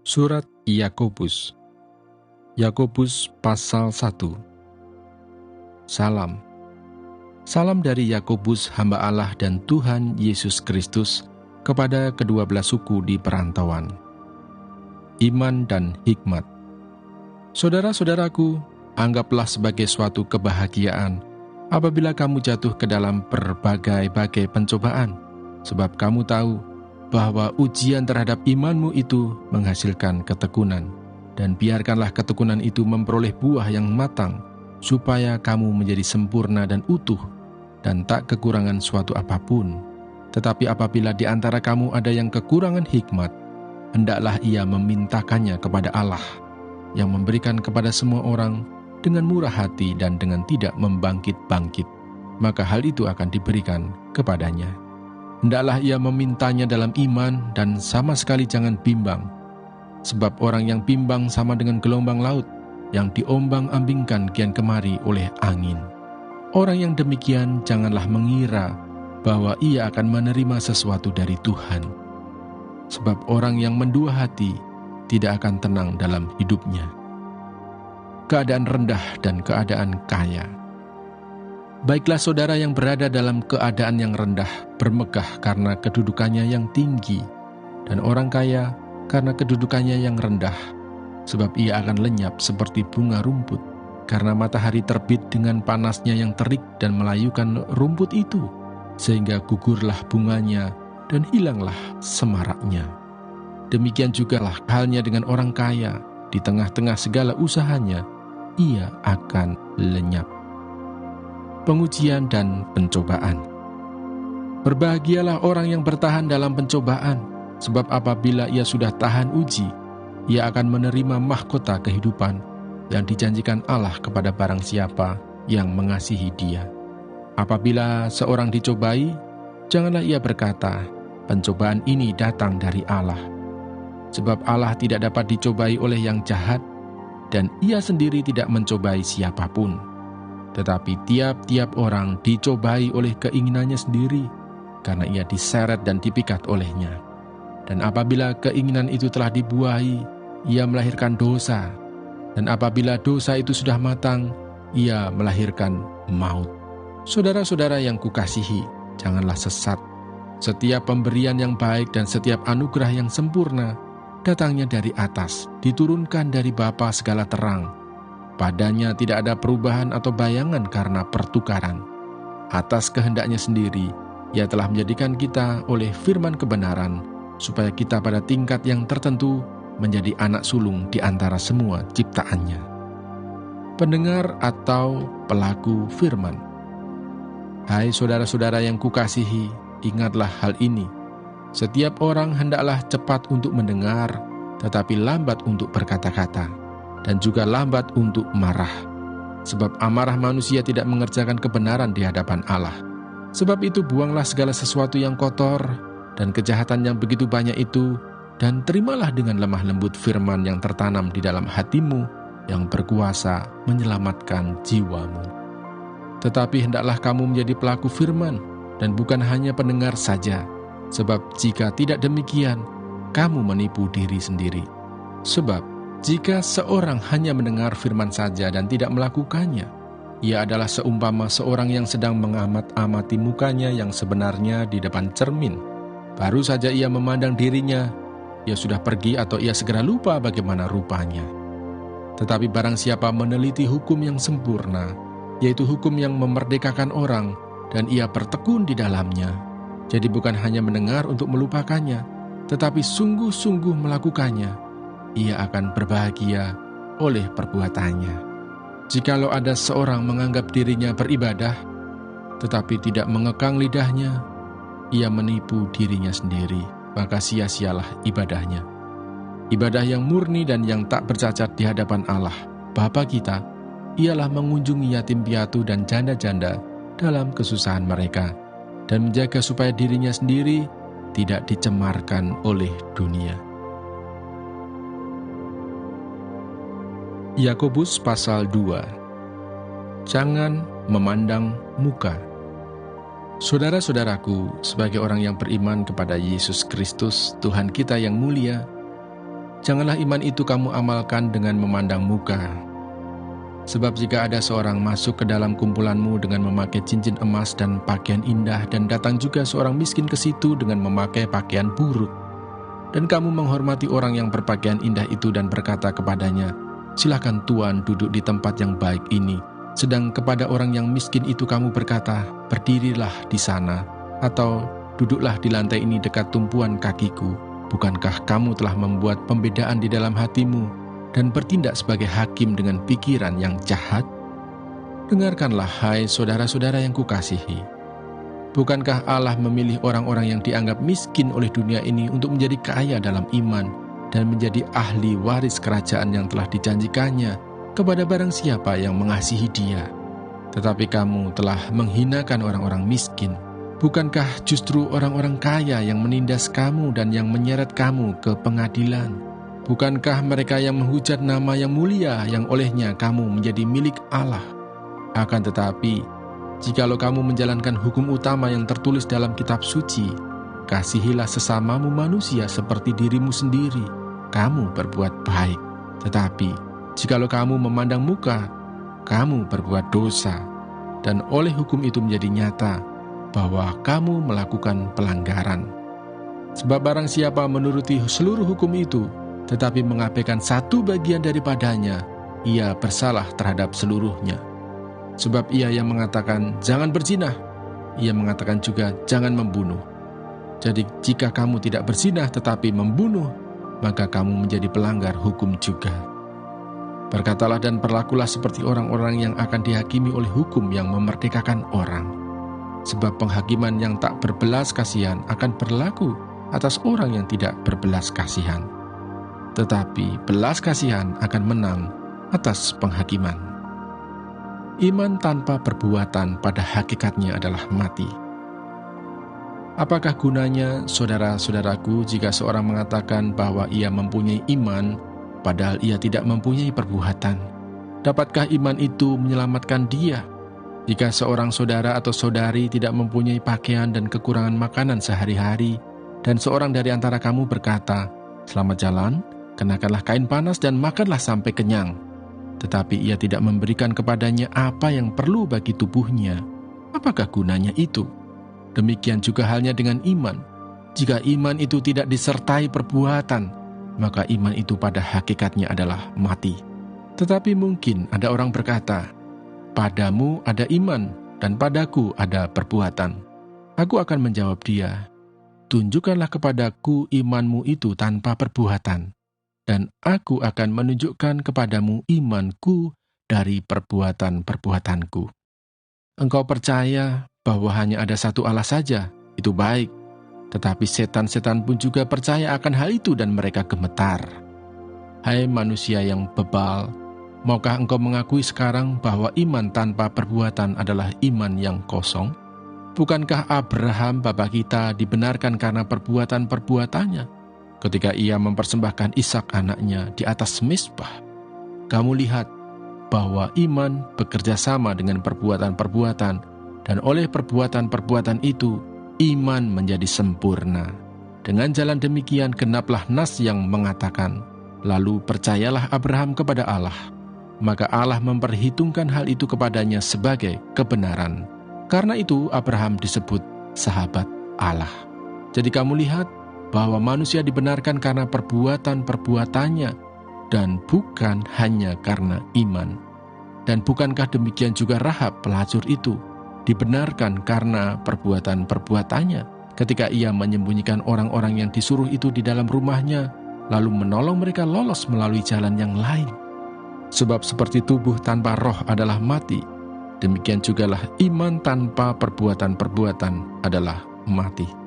Surat Yakobus. Yakobus pasal 1. Salam. Salam dari Yakobus, hamba Allah dan Tuhan Yesus Kristus, kepada kedua belas suku di perantauan. Iman dan hikmat. Saudara-saudaraku, anggaplah sebagai suatu kebahagiaan apabila kamu jatuh ke dalam berbagai-bagai pencobaan, sebab kamu tahu bahwa ujian terhadap imanmu itu menghasilkan ketekunan, dan biarkanlah ketekunan itu memperoleh buah yang matang, supaya kamu menjadi sempurna dan utuh, dan tak kekurangan suatu apapun. Tetapi apabila di antara kamu ada yang kekurangan hikmat, hendaklah ia memintakannya kepada Allah, yang memberikan kepada semua orang dengan murah hati dan dengan tidak membangkit-bangkit, maka hal itu akan diberikan kepadanya. Hendaklah ia memintanya dalam iman dan sama sekali jangan bimbang. Sebab orang yang bimbang sama dengan gelombang laut yang diombang-ambingkan kian kemari oleh angin. Orang yang demikian janganlah mengira bahwa ia akan menerima sesuatu dari Tuhan. Sebab orang yang mendua hati tidak akan tenang dalam hidupnya. Keadaan rendah dan keadaan kaya. Baiklah saudara yang berada dalam keadaan yang rendah bermegah karena kedudukannya yang tinggi, dan orang kaya karena kedudukannya yang rendah, sebab ia akan lenyap seperti bunga rumput, karena matahari terbit dengan panasnya yang terik dan melayukan rumput itu, sehingga gugurlah bunganya dan hilanglah semaraknya. Demikian jugalah halnya dengan orang kaya, di tengah-tengah segala usahanya, ia akan lenyap. Pengujian dan pencobaan. Berbahagialah orang yang bertahan dalam pencobaan, sebab apabila ia sudah tahan uji, ia akan menerima mahkota kehidupan yang dijanjikan Allah kepada barang siapa yang mengasihi dia. Apabila seorang dicobai, janganlah ia berkata, pencobaan ini datang dari Allah. Sebab Allah tidak dapat dicobai oleh yang jahat, dan ia sendiri tidak mencobai siapapun. Tetapi tiap-tiap orang dicobai oleh keinginannya sendiri, karena ia diseret dan dipikat olehnya. Dan apabila keinginan itu telah dibuahi, ia melahirkan dosa. Dan apabila dosa itu sudah matang, ia melahirkan maut. Saudara-saudara yang kukasihi, janganlah sesat. Setiap pemberian yang baik dan setiap anugerah yang sempurna, datangnya dari atas, diturunkan dari Bapa segala terang. Padanya tidak ada perubahan atau bayangan karena pertukaran. Atas kehendaknya sendiri, ia telah menjadikan kita oleh firman kebenaran, supaya kita pada tingkat yang tertentu menjadi anak sulung di antara semua ciptaannya. Pendengar atau pelaku firman. Hai saudara-saudara yang kukasihi, ingatlah hal ini. Setiap orang hendaklah cepat untuk mendengar, tetapi lambat untuk berkata-kata, dan juga lambat untuk marah. Sebab amarah manusia tidak mengerjakan kebenaran di hadapan Allah. Sebab itu buanglah segala sesuatu yang kotor dan kejahatan yang begitu banyak itu, dan terimalah dengan lemah lembut firman yang tertanam di dalam hatimu, yang berkuasa menyelamatkan jiwamu. Tetapi hendaklah kamu menjadi pelaku firman, dan bukan hanya pendengar saja. Sebab jika tidak demikian, kamu menipu diri sendiri. Sebab jika seorang hanya mendengar firman saja dan tidak melakukannya, ia adalah seumpama seorang yang sedang mengamat-amati mukanya yang sebenarnya di depan cermin. Baru saja ia memandang dirinya, ia sudah pergi atau ia segera lupa bagaimana rupanya. Tetapi barang siapa meneliti hukum yang sempurna, yaitu hukum yang memerdekakan orang, dan ia bertekun di dalamnya, jadi bukan hanya mendengar untuk melupakannya, tetapi sungguh-sungguh melakukannya, ia akan berbahagia oleh perbuatannya. Jikalau ada seorang menganggap dirinya beribadah, tetapi tidak mengekang lidahnya, ia menipu dirinya sendiri, maka sia-sialah ibadahnya. Ibadah yang murni dan yang tak bercacat di hadapan Allah, Bapa kita, ialah mengunjungi yatim piatu dan janda-janda dalam kesusahan mereka, dan menjaga supaya dirinya sendiri tidak dicemarkan oleh dunia. Yakobus pasal 2. Jangan memandang muka. Saudara-saudaraku, sebagai orang yang beriman kepada Yesus Kristus, Tuhan kita yang mulia, janganlah iman itu kamu amalkan dengan memandang muka. Sebab jika ada seorang masuk ke dalam kumpulanmu dengan memakai cincin emas dan pakaian indah, dan datang juga seorang miskin ke situ dengan memakai pakaian buruk, dan kamu menghormati orang yang berpakaian indah itu dan berkata kepadanya, "Silakan Tuan duduk di tempat yang baik ini," sedang kepada orang yang miskin itu kamu berkata, "Berdirilah di sana," atau "Duduklah di lantai ini dekat tumpuan kakiku," bukankah kamu telah membuat pembedaan di dalam hatimu dan bertindak sebagai hakim dengan pikiran yang jahat? Dengarkanlah, hai saudara-saudara yang kukasihi. Bukankah Allah memilih orang-orang yang dianggap miskin oleh dunia ini untuk menjadi kaya dalam iman dan menjadi ahli waris kerajaan yang telah dijanjikannya kepada barang siapa yang mengasihi Dia? Tetapi kamu telah menghinakan orang-orang miskin. Bukankah justru orang-orang kaya yang menindas kamu dan yang menyeret kamu ke pengadilan? Bukankah mereka yang menghujat nama yang mulia yang olehnya kamu menjadi milik Allah? Akan tetapi, jikalau kamu menjalankan hukum utama yang tertulis dalam kitab suci, "Kasihilah sesamamu manusia seperti dirimu sendiri," kamu berbuat baik. Tetapi jikalau kamu memandang muka, kamu berbuat dosa, dan oleh hukum itu menjadi nyata bahwa kamu melakukan pelanggaran. Sebab barang siapa menuruti seluruh hukum itu, tetapi mengabaikan satu bagian daripadanya, ia bersalah terhadap seluruhnya. Sebab ia yang mengatakan, "Jangan berzina," ia mengatakan juga, "Jangan membunuh." Jadi jika kamu tidak berzinah tetapi membunuh, maka kamu menjadi pelanggar hukum juga. Berkatalah dan berlakulah seperti orang-orang yang akan dihakimi oleh hukum yang memerdekakan orang. Sebab penghakiman yang tak berbelas kasihan akan berlaku atas orang yang tidak berbelas kasihan. Tetapi belas kasihan akan menang atas penghakiman. Iman tanpa perbuatan pada hakikatnya adalah mati. Apakah gunanya, saudara-saudaraku, jika seorang mengatakan bahwa ia mempunyai iman, padahal ia tidak mempunyai perbuatan? Dapatkah iman itu menyelamatkan dia? Jika seorang saudara atau saudari tidak mempunyai pakaian dan kekurangan makanan sehari-hari, dan seorang dari antara kamu berkata, "Selamat jalan, kenakanlah kain panas dan makanlah sampai kenyang," tetapi ia tidak memberikan kepadanya apa yang perlu bagi tubuhnya, apakah gunanya itu? Demikian juga halnya dengan iman. Jika iman itu tidak disertai perbuatan, maka iman itu pada hakikatnya adalah mati. Tetapi mungkin ada orang berkata, "Padamu ada iman, dan padaku ada perbuatan." Aku akan menjawab dia, "Tunjukkanlah kepadaku imanmu itu tanpa perbuatan, dan aku akan menunjukkan kepadamu imanku dari perbuatan-perbuatanku." Engkau percaya bahwa hanya ada satu Allah saja, itu baik. Tetapi setan-setan pun juga percaya akan hal itu dan mereka gemetar. Hai manusia yang bebal, maukah engkau mengakui sekarang bahwa iman tanpa perbuatan adalah iman yang kosong? Bukankah Abraham bapa kita dibenarkan karena perbuatan-perbuatannya ketika ia mempersembahkan Ishak anaknya di atas mezbah? Kamu lihat bahwa iman bekerja sama dengan perbuatan-perbuatan, dan oleh perbuatan-perbuatan itu, iman menjadi sempurna. Dengan jalan demikian genaplah nas yang mengatakan, "Lalu percayalah Abraham kepada Allah, maka Allah memperhitungkan hal itu kepadanya sebagai kebenaran." Karena itu Abraham disebut sahabat Allah. Jadi kamu lihat bahwa manusia dibenarkan karena perbuatan-perbuatannya, dan bukan hanya karena iman. Dan bukankah demikian juga Rahab pelacur itu dibenarkan karena perbuatan-perbuatannya ketika ia menyembunyikan orang-orang yang disuruh itu di dalam rumahnya, lalu menolong mereka lolos melalui jalan yang lain? Sebab seperti tubuh tanpa roh adalah mati, demikian jugalah iman tanpa perbuatan-perbuatan adalah mati.